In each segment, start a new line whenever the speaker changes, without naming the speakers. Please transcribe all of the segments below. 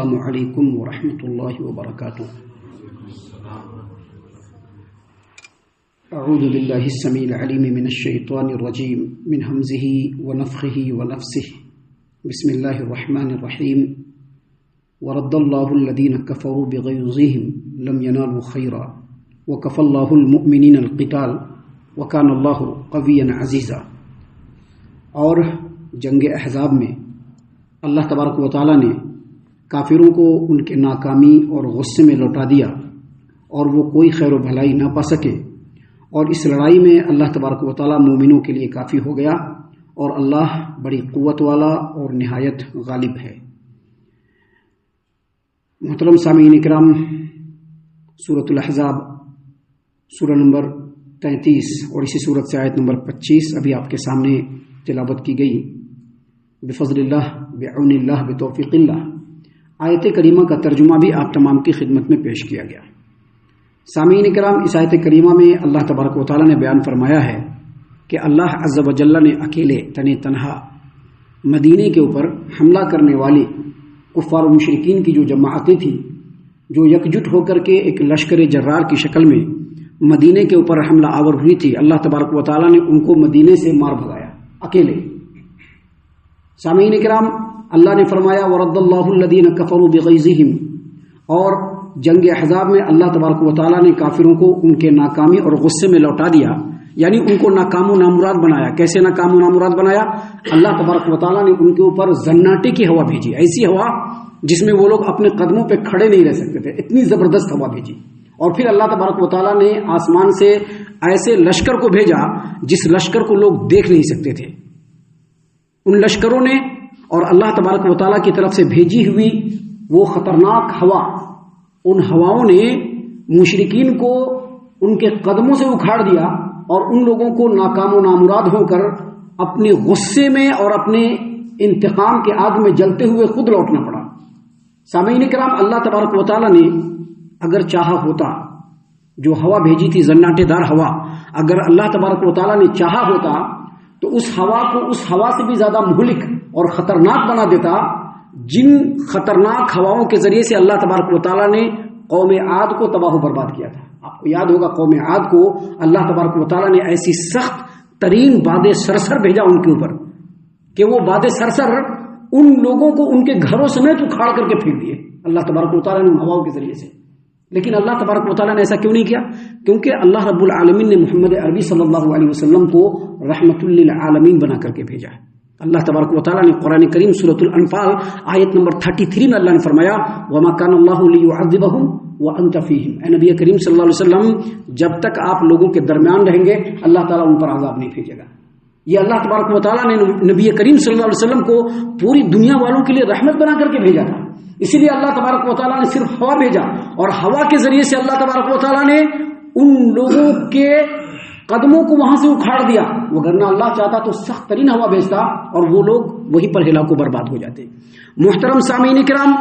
السلام علیکم ورحمۃ اللہ وبرکاتہ۔ اعوذ باللہ السمیع العلیم من الشیطان الرجیم من ہمزہ ونفخہ ونفثہ بسم اللہ الرحمن الرحیم ورد اللہ الذین کفروا بغیظہم لم ینالوا خیرا وکفى اللہ المؤمنین القتال وکان اللہ قویا عزیزا۔ اور جنگ احزاب میں اللہ تبارک و تعالیٰ نے کافروں کو ان کے ناکامی اور غصے میں لوٹا دیا اور وہ کوئی خیر و بھلائی نہ پا سکے، اور اس لڑائی میں اللہ تبارک و تعالیٰ مومنوں کے لیے کافی ہو گیا، اور اللہ بڑی قوت والا اور نہایت غالب ہے۔ محترم سامعین کرام، سورۃ الاحزاب سورہ نمبر 33 اور اسی سورت سے آیت نمبر 25 ابھی آپ کے سامنے تلاوت کی گئی۔ بفضل اللہ، بعون اللہ، بتوفیق اللہ۔ آیت کریمہ کا ترجمہ بھی آپ تمام کی خدمت میں پیش کیا گیا۔ سامعین کرام، اس آیت کریمہ میں اللہ تبارک و تعالیٰ نے بیان فرمایا ہے کہ اللہ عز و جل نے اکیلے تنہا مدینے کے اوپر حملہ کرنے والی کفار و مشرکین کی جو جماعتیں تھیں، جو یکجٹ ہو کر کے ایک لشکر جرار کی شکل میں مدینے کے اوپر حملہ آور ہوئی تھی، اللہ تبارک و تعالیٰ نے ان کو مدینے سے مار بھگایا اکیلے۔ سامعین کرام، اللہ نے فرمایا وَرَدَّ اللَّهُ الَّذِينَ كَفَرُوا بِغَيْظِهِمْ، اور جنگ احزاب میں اللہ تبارک و تعالیٰ نے کافروں کو ان کے ناکامی اور غصے میں لوٹا دیا، یعنی ان کو ناکام و نامراد بنایا۔ کیسے ناکام و نامراد بنایا؟ اللہ تبارک و تعالیٰ نے ان کے اوپر زناٹے کی ہوا بھیجی، ایسی ہوا جس میں وہ لوگ اپنے قدموں پہ کھڑے نہیں رہ سکتے تھے، اتنی زبردست ہوا بھیجی۔ اور پھر اللہ تبارک و تعالیٰ نے آسمان سے ایسے لشکر کو بھیجا جس لشکر کو لوگ دیکھ نہیں سکتے تھے۔ ان لشکروں نے اور اللہ تبارک و تعالیٰ کی طرف سے بھیجی ہوئی وہ خطرناک ہوا، ان ہواؤں نے مشرکین کو ان کے قدموں سے اکھاڑ دیا، اور ان لوگوں کو ناکام و نامراد ہو کر اپنے غصے میں اور اپنے انتقام کے آگ میں جلتے ہوئے خود لوٹنا پڑا۔ سامعین کرام، اللہ تبارک و تعالیٰ نے اگر چاہا ہوتا، جو ہوا بھیجی تھی زناٹے دار ہوا، اگر اللہ تبارک و تعالیٰ نے چاہا ہوتا تو اس ہوا کو اس ہوا سے بھی زیادہ مہلک اور خطرناک بنا دیتا، جن خطرناک ہواؤں کے ذریعے سے اللہ تبارک و تعالیٰ نے قوم عاد کو تباہ و برباد کیا تھا۔ آپ کو یاد ہوگا قوم عاد کو اللہ تبارک و تعالیٰ نے ایسی سخت ترین باد سرسر بھیجا ان کے اوپر کہ وہ باد سرسر ان لوگوں کو ان کے گھروں سمیت اکھاڑ کر کے پھینک دیے اللہ تبارک و تعالیٰ نے ان ہواؤں کے ذریعے سے۔ لیکن اللہ تبارک و تعالیٰ نے ایسا کیوں نہیں کیا؟ کیونکہ اللہ رب العالمین نے محمد عربی صلی اللہ علیہ وسلم کو رحمت للعالمین بنا کر کے بھیجا ہے۔ اللہ تبارک و تعالیٰ نے قرآن کریم سورۃ الانفال آیت نمبر 33 میں اللہ نے فرمایا وَمَا كَانَ اللَّهُ لِيُعَذِّبَهُمْ وَأَنْتَ فِيهِمْ، اے نبی کریم صلی اللہ علیہ وسلم، جب تک آپ لوگوں کے درمیان رہیں گے اللہ تعالیٰ ان پر عذاب نہیں بھیجے گا۔ یہ اللہ تبارک و تعالیٰ نے نبی کریم صلی اللہ علیہ وسلم کو پوری دنیا والوں کے لیے رحمت بنا کر کے بھیجا تھا، اسی لیے اللہ تبارک و تعالیٰ نے صرف ہوا بھیجا، اور ہوا کے ذریعے سے اللہ تبارک و تعالیٰ نے ان لوگوں کے قدموں کو وہاں سے اکھاڑ دیا، وگرنہ اللہ چاہتا تو سخت ترین ہوا بھیجتا اور وہ لوگ وہیں پر ہلاک و برباد ہو جاتے۔ محترم سامعین کرام،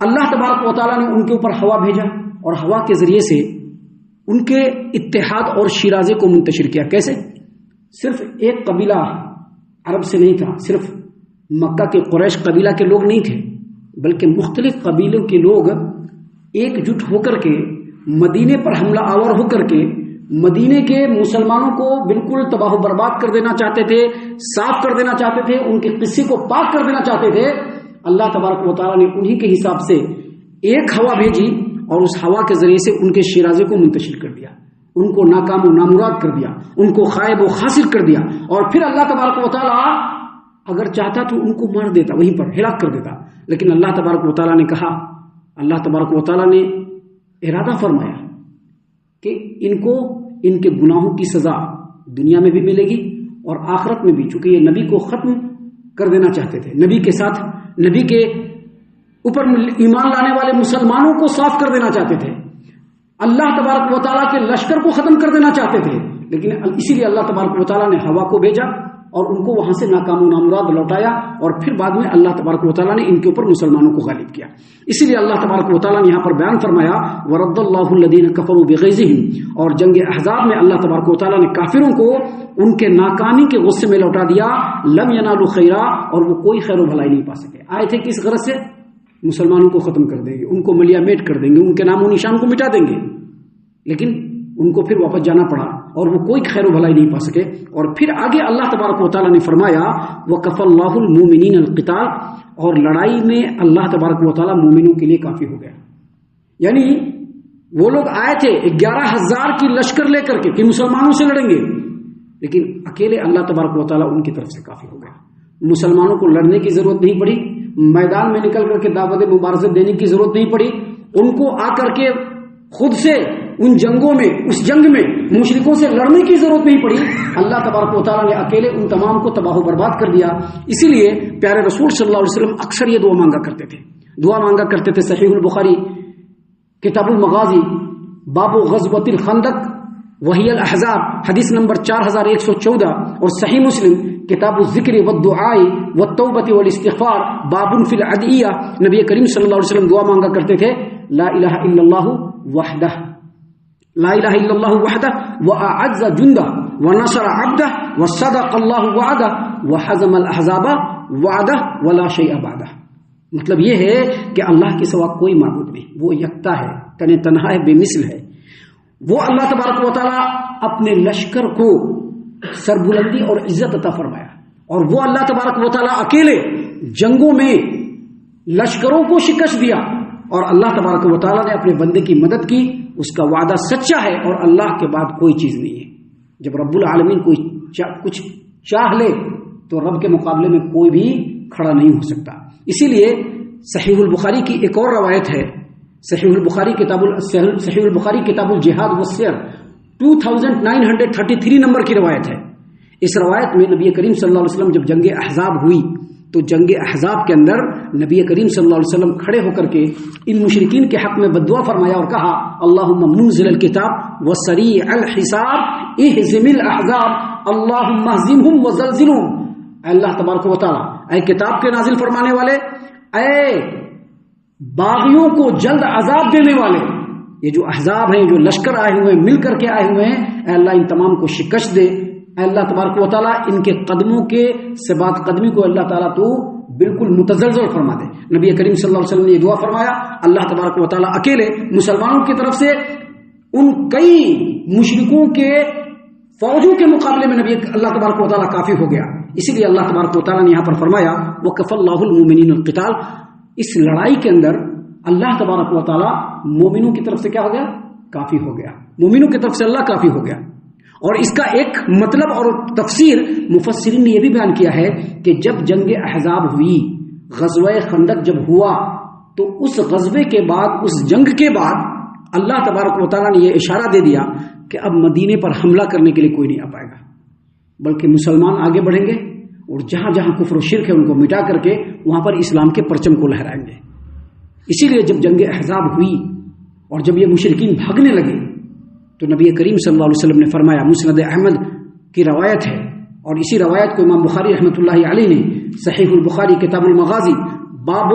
اللہ تبارک و تعالیٰ نے ان کے اوپر ہوا بھیجا، اور ہوا کے ذریعے سے ان کے اتحاد اور شیرازے کو منتشر کیا۔ کیسے؟ صرف ایک قبیلہ عرب سے نہیں تھا، صرف مکہ کے قریش قبیلہ کے لوگ نہیں تھے، بلکہ مختلف قبیلوں کے لوگ ایک جٹ ہو کر کے مدینے پر حملہ آور ہو کر کے مدینے کے مسلمانوں کو بالکل تباہ و برباد کر دینا چاہتے تھے، صاف کر دینا چاہتے تھے، ان کے قصے کو پاک کر دینا چاہتے تھے۔ اللہ تبارک و تعالیٰ نے انہی کے حساب سے ایک ہوا بھیجی، اور اس ہوا کے ذریعے سے ان کے شیرازے کو منتشر کر دیا، ان کو ناکام و نامراد کر دیا، ان کو خائب و خاسر کر دیا، اور پھر اللہ تبارک و تعالیٰ اگر چاہتا تو ان کو مار دیتا، وہیں پر ہلاک کر دیتا۔ لیکن اللہ تبارک و تعالیٰ نے کہا، اللہ تبارک و تعالیٰ نے ارادہ فرمایا کہ ان کو ان کے گناہوں کی سزا دنیا میں بھی ملے گی اور آخرت میں بھی، چونکہ یہ نبی کو ختم کر دینا چاہتے تھے، نبی کے ساتھ نبی کے اوپر ایمان لانے والے مسلمانوں کو صاف کر دینا چاہتے تھے، اللہ تبارک و تعالیٰ کے لشکر کو ختم کر دینا چاہتے تھے، لیکن اسی لیے اللہ تبارک و تعالیٰ نے ہوا کو بھیجا اور ان کو وہاں سے ناکام و نامراد لوٹایا، اور پھر بعد میں اللہ تبارک و تعالیٰ نے ان کے اوپر مسلمانوں کو غالب کیا۔ اسی لیے اللہ تبارک و تعالیٰ نے یہاں پر بیان فرمایا وَرَدَّ اللَّهُ الَّذِينَ كَفَرُوا بِغَيْظِهِمْ، اور جنگ احزاب میں اللہ تبارک و تعالیٰ نے کافروں کو ان کے ناکامی کے غصے میں لوٹا دیا، لم ينالوا خیرا، اور وہ کوئی خیر و بھلائی نہیں پا سکے۔ آئے تھے کس غرض سے؟ مسلمانوں کو ختم کر دیں گے، ان کو ملیا میٹ کر دیں گے، ان کے نام و نشان کو مٹا دیں گے، لیکن ان کو پھر واپس جانا پڑا اور وہ کوئی خیر و بھلائی نہیں پا سکے. اور پھر آگے اللہ تبارک و تعالیٰ نے فرمایا وَكَفَى اللَّهُ الْمُؤْمِنِينَ الْقِتَالَ، اور لڑائی میں اللہ تبارک و تعالیٰ مومنوں کے لیے کافی ہو گیا. یعنی وہ لوگ آئے تھے 11,000 کی لشکر لے کر کے کہ مسلمانوں سے لڑیں گے، لیکن اکیلے اللہ تبارک و تعالیٰ ان کی طرف سے کافی ہو گیا. مسلمانوں کو لڑنے کی ضرورت نہیں پڑی، میدان میں نکل کر کے دعوت مبارزت دینے کی ضرورت نہیں پڑی، ان کو آ کر کے خود سے ان جنگوں میں، اس جنگ میں مشرکوں سے لڑنے کی ضرورت نہیں پڑی. اللہ تبارک و تعالیٰ نے اکیلے ان تمام کو تباہ و برباد کر دیا. اسی لیے پیارے رسول صلی اللہ علیہ وسلم اکثر یہ دعا مانگا کرتے تھے. صحیح البخاری کتاب المغازی باب غزوۃ الخندق وحی الاحزاب حدیث نمبر 4114، اور صحیح مسلم کتاب الذکر والدعاء والتوبۃ والاستغفار باب فی الادعیہ، نبی کریم صلی اللہ علیہ وسلم دعا مانگا کرتے تھے لا الہ الا اللہ وحدہ، لا الہ الا اللہ وحدہ واعز جندہ ونصر عبدہ وصدق اللہ وعدہ وحزم الاحزاب وعدہ ولا شیء بعدہ. مطلب یہ ہے کہ اللہ کے سوا کوئی معبود نہیں، وہ یکتا ہے، تن تنہا ہے، بے مثل ہے. وہ اللہ تبارک و تعالیٰ اپنے لشکر کو سربلندی اور عزت عطا فرمایا، اور وہ اللہ تبارک و تعالیٰ اکیلے جنگوں میں لشکروں کو شکست دیا، اور اللہ تبارک و تعالیٰ نے اپنے بندے کی مدد کی. اس کا وعدہ سچا ہے، اور اللہ کے بعد کوئی چیز نہیں ہے. جب رب العالمین کچھ چاہ لے تو رب کے مقابلے میں کوئی بھی کھڑا نہیں ہو سکتا. اسی لیے صحیح البخاری کی ایک اور روایت ہے، صحیح البخاری کتاب الجہاد والسیر 2933 نمبر کی روایت ہے. اس روایت میں نبی کریم صلی اللہ علیہ وسلم جب جنگ احزاب ہوئی تو جنگ احزاب کے اندر نبی کریم صلی اللہ علیہ وسلم کھڑے ہو کر کے ان مشرکین کے حق میں بددعا فرمایا اور کہا اللہم منزل الکتاب وسریع الحساب اہزم الاحزاب اللہم اہزمہم وزلزلہم. اے اللہ تبارک و تعالیٰ، اے کتاب کے نازل فرمانے والے، اے باغیوں کو جلد عذاب دینے والے، یہ جو احزاب ہیں، جو لشکر آئے ہوئے ہیں، مل کر کے آئے ہوئے ہیں، اے اللہ ان تمام کو شکست دے. اے اللہ تبارک و تعالیٰ ان کے قدموں کے ثبات قدمی کو اللہ تعالیٰ تو بالکل متزلزل فرما دے. نبی کریم صلی اللہ علیہ وسلم نے یہ دعا فرمایا. اللہ تبارک و تعالیٰ اکیلے مسلمانوں کی طرف سے ان کئی مشرکوں کے فوجوں کے مقابلے میں نبی اللہ تبارک و تعالیٰ کافی ہو گیا. اسی لیے اللہ تبارک و تعالیٰ نے یہاں پر فرمایا وَكَفَى اللَّهُ الْمُؤْمِنِينَ الْقِتَالَ. اس لڑائی کے اندر اللہ تبارک و تعالیٰ مومنوں کی طرف سے کیا ہو گیا؟ کافی ہو گیا. مومنوں کی طرف سے اللہ کافی ہو گیا. اور اس کا ایک مطلب اور تفسیر مفسرین نے یہ بھی بیان کیا ہے کہ جب جنگ احزاب ہوئی، غزوہ خندق جب ہوا، تو اس غزوے کے بعد، اس جنگ کے بعد اللہ تبارک و تعالیٰ نے یہ اشارہ دے دیا کہ اب مدینے پر حملہ کرنے کے لیے کوئی نہیں آ پائے گا، بلکہ مسلمان آگے بڑھیں گے اور جہاں جہاں کفر و شرک ہے ان کو مٹا کر کے وہاں پر اسلام کے پرچم کو لہرائیں گے. اسی لیے جب جنگ احزاب ہوئی اور جب یہ مشرکین بھاگنے لگے تو نبی کریم صلی اللہ علیہ وسلم نے فرمایا، مسند احمد کی روایت ہے اور اسی روایت کو امام بخاری رحمۃ اللہ علیہ نے صحیح البخاری کتاب المغازی باب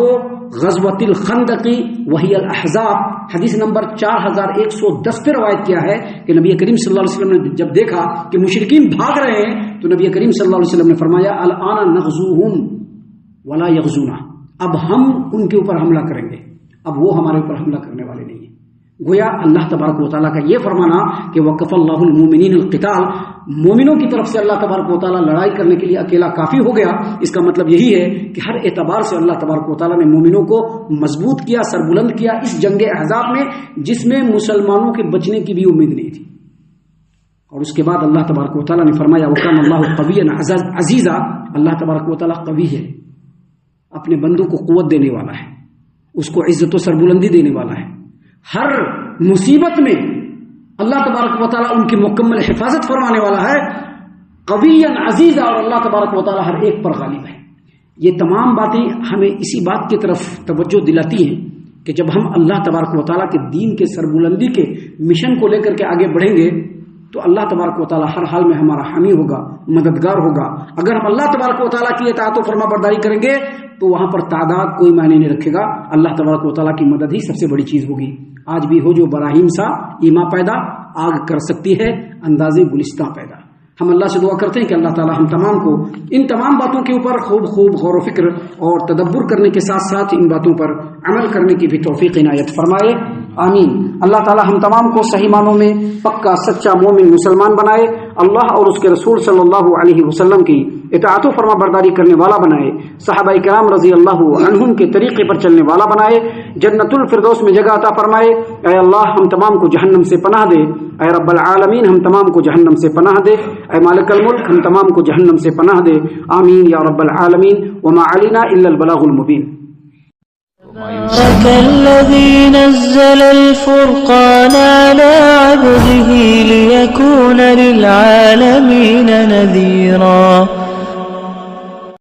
غزوۃ الخندق وحی الاحزاب حدیث نمبر 4110 پہ روایت کیا ہے کہ نبی کریم صلی اللہ علیہ وسلم نے جب دیکھا کہ مشرکین بھاگ رہے ہیں تو نبی کریم صلی اللہ علیہ وسلم نے فرمایا الآن نغزوہم ولا یغزونا. اب ہم ان کے اوپر حملہ کریں گے، اب وہ ہمارے اوپر حملہ کرنے والے نہیں ہیں. گویا اللہ تبارک و تعالیٰ کا یہ فرمانا کہ وَكَفَى اللَّهُ الْمُؤْمِنِينَ الْقِتَالَ، مومنوں کی طرف سے اللہ تبارک و تعالیٰ لڑائی کرنے کے لیے اکیلا کافی ہو گیا. اس کا مطلب یہی ہے کہ ہر اعتبار سے اللہ تبارک و تعالیٰ نے مومنوں کو مضبوط کیا، سربلند کیا اس جنگ احزاب میں، جس میں مسلمانوں کے بچنے کی بھی امید نہیں تھی. اور اس کے بعد اللہ تبارک و تعالیٰ نے فرمایا وَكَانَ اللَّهُ قَوِيًّا عَزِيزًا. اللہ تبارک و تعالیٰ قوی ہے، اپنے بندوں کو قوت دینے والا ہے، اس کو عزت و سربلندی دینے والا ہے. ہر مصیبت میں اللہ تبارک و تعالیٰ ان کی مکمل حفاظت فرمانے والا ہے. قویًا عزیزا، اور اللہ تبارک و تعالیٰ ہر ایک پر غالب ہے. یہ تمام باتیں ہمیں اسی بات کی طرف توجہ دلاتی ہیں کہ جب ہم اللہ تبارک و تعالیٰ کے دین کے سربلندی کے مشن کو لے کر کے آگے بڑھیں گے تو اللہ تبارک و تعالیٰ ہر حال میں ہمارا حامی ہوگا، مددگار ہوگا. اگر ہم اللہ تبارک و تعالیٰ کی اطاعت و فرما برداری کریں گے تو وہاں پر تعداد کوئی معنی نہیں رکھے گا، اللہ تبارک و تعالیٰ کی مدد ہی سب سے بڑی چیز ہوگی. آج بھی ہو جو براہیم سا ایما پیدا، آگ کر سکتی ہے اندازے گلستہ پیدا. ہم اللہ سے دعا کرتے ہیں کہ اللہ تعالی ہم تمام کو ان تمام باتوں کے اوپر خوب غور و فکر اور تدبر کرنے کے ساتھ ساتھ ان باتوں پر عمل کرنے کی بھی توفیق عنایت فرمائے، آمین۔ اللہ تعالی ہم تمام کو صحیح معنوں میں پکا سچا مومن مسلمان بنائے، اللہ اور اس کے رسول صلی اللہ علیہ وسلم کی اطاعت و فرما برداری کرنے والا بنائے، صحابہ کرام رضی اللہ عنہم کے طریقے پر چلنے والا بنائے، جنت الفردوس میں جگہ عطا فرمائے۔ اے اللہ ہم تمام کو جہنم سے پناہ دے، اے رب العالمین ہم تمام کو جہنم سے پناہ دے، اے مالک الملک ہم تمام کو جہنم سے پناہ دے، آمین یا رب العالمین۔ وما علینا الا البلاغ المبین۔
تبارك الذي نزل الفرقان على عبده ليكون للعالمين نذيرا